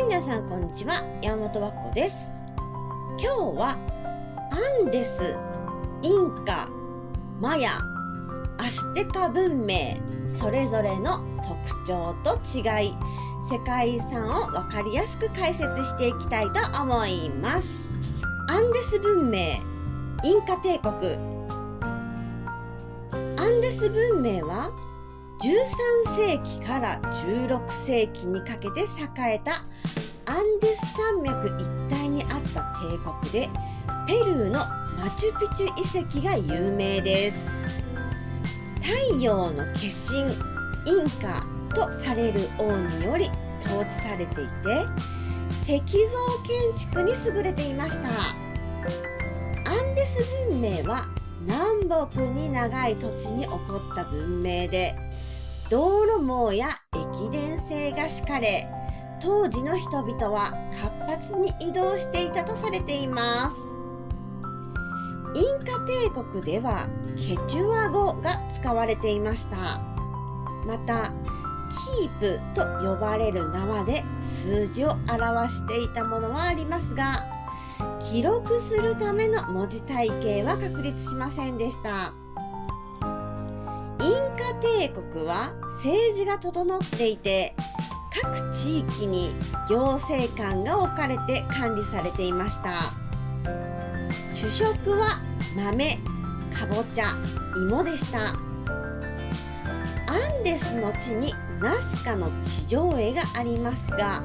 皆さんこんにちは、山本和子です。今日はアンデス、インカ、マヤ、アシテカ文明それぞれの特徴と違い、世界遺産を分かりやすく解説していきたいと思います。アンデス文明、インカ帝国。アンデス文明は13世紀から16世紀にかけて栄えたアンデス山脈一帯にあった帝国で、ペルーのマチュピチュ遺跡が有名です。太陽の化身インカとされる王により統治されていて、石造建築に優れていました。アンデス文明は南北に長い土地に起こった文明で、道路網や駅伝性が敷かれ、当時の人々は活発に移動していたとされています。インカ帝国ではケチュア語が使われていました。また、キープと呼ばれる縄で数字を表していたものはありますが、記録するための文字体系は確立しませんでした。インカ帝国は政治が整っていて、各地域に行政官が置かれて管理されていました。主食は豆、かぼちゃ、芋でした。アンデスの地にナスカの地上絵がありますが、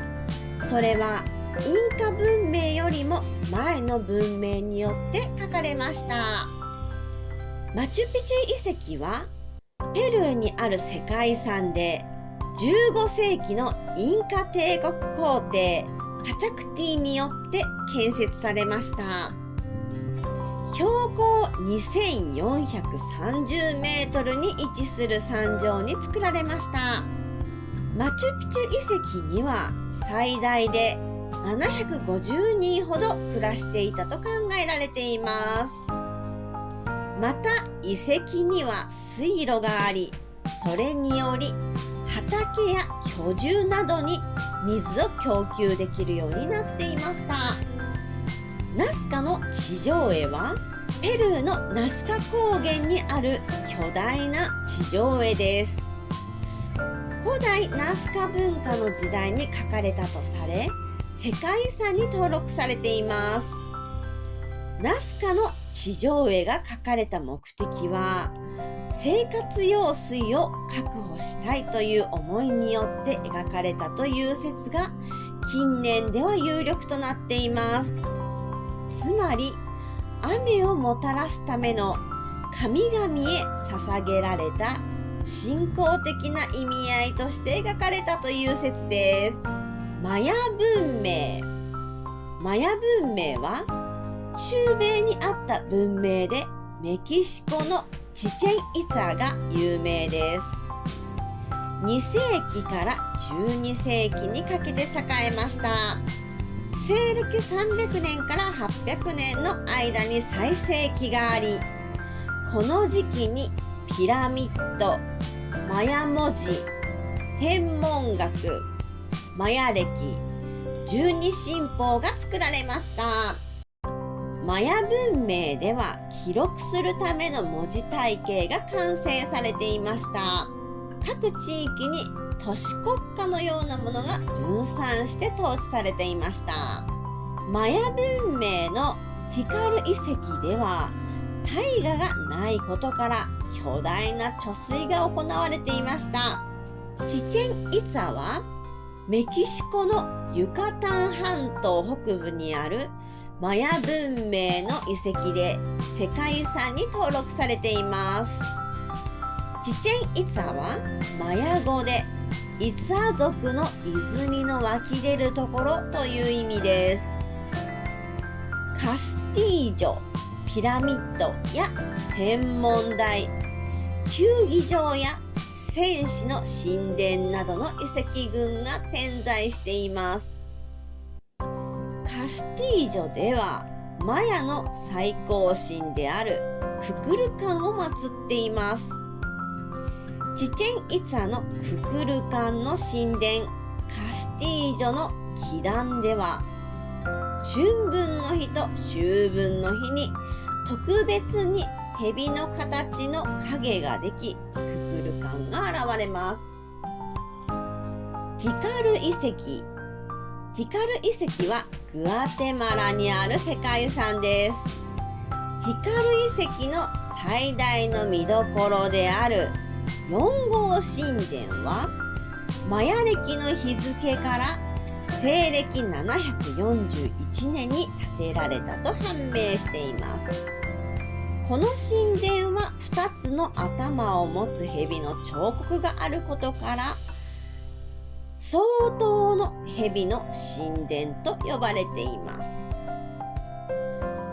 それはインカ文明よりも前の文明によって書かれました。マチュピチュ遺跡はペルーにある世界遺産で、15世紀のインカ帝国皇帝パチャクティによって建設されました。標高2430メートルに位置する山上に作られました。マチュピチュ遺跡には最大で750人ほど暮らしていたと考えられています。また遺跡には水路があり、それにより畑や居住などに水を供給できるようになっていました。ナスカの地上絵はペルーのナスカ高原にある巨大な地上絵です。古代ナスカ文化の時代に描かれたとされ、世界遺産に登録されています。ナスカの地上絵が描かれた目的は、生活用水を確保したいという思いによって描かれたという説が近年では有力となっています。つまり、雨をもたらすための神々へ捧げられた信仰的な意味合いとして描かれたという説です。マヤ文明。マヤ文明は中米にあった文明で、メキシコのチチェンイツァが有名です。2世紀から12世紀にかけて栄えました。西暦300年から800年の間に最盛期があり、この時期にピラミッド、マヤ文字、天文学、マヤ暦、十二神宝が作られました。マヤ文明では記録するための文字体系が完成されていました。各地域に都市国家のようなものが分散して統治されていました。マヤ文明のティカル遺跡では大河がないことから巨大な貯水が行われていました。チチェンイツァはメキシコのユカタン半島北部にあるマヤ文明の遺跡で世界遺産に登録されています。チチェンイツァはマヤ語でイツァ族の泉の湧き出るところという意味です。カスティージョ、ピラミッドや天文台、球技場や戦士の神殿などの遺跡群が点在しています。カスティージョではマヤの最高神であるククルカンを祀っています。チチェンイツァのククルカンの神殿カステティージョの祈願では、春分の日と秋分の日に特別に蛇の形の影ができ、ククルカンが現れます。ティカル遺跡。ティカル遺跡はグアテマラにある世界遺産です。ティカル遺跡の最大の見どころである4号神殿は、マヤ暦の日付から西暦741年に建てられたと判明しています。この神殿は2つの頭を持つ蛇の彫刻があることから、相当の蛇の神殿と呼ばれています。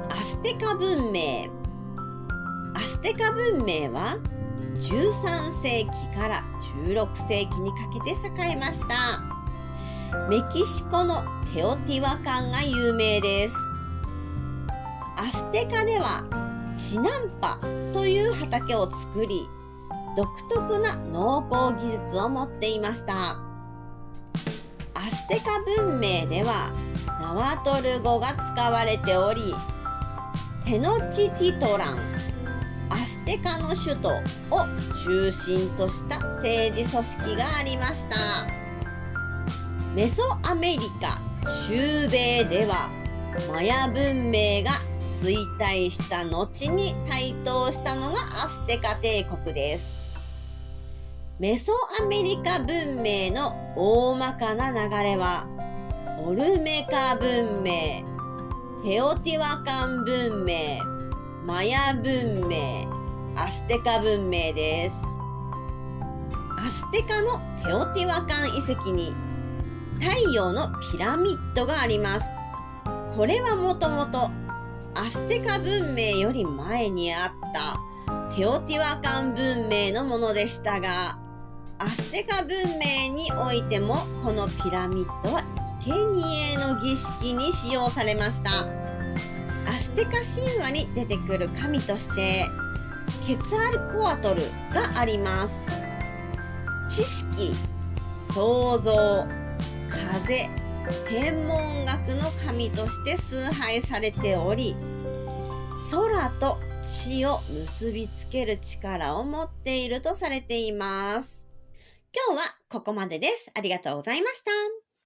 アステカ文明。アステカ文明は13世紀から16世紀にかけて栄えました。メキシコのテオティワカンが有名です。アステカではチナンパという畑を作り、独特な農耕技術を持っていました。アステカ文明ではナワトル語が使われており、テノチティトラン、アステカの首都を中心とした政治組織がありました。メソアメリカ、中米ではマヤ文明が衰退した後に台頭したのがアステカ帝国です。メソアメリカ文明の大まかな流れは、オルメカ文明、テオティワカン文明、マヤ文明、アステカ文明です。アステカのテオティワカン遺跡に太陽のピラミッドがあります。これはもともとアステカ文明より前にあったテオティワカン文明のものでしたが、アステカ文明においてもこのピラミッドは生贄の儀式に使用されました。アステカ神話に出てくる神としてケツァルコアトルがあります。知識、創造、風、天文学の神として崇拝されており、空と地を結びつける力を持っているとされています。今日はここまでです。ありがとうございました。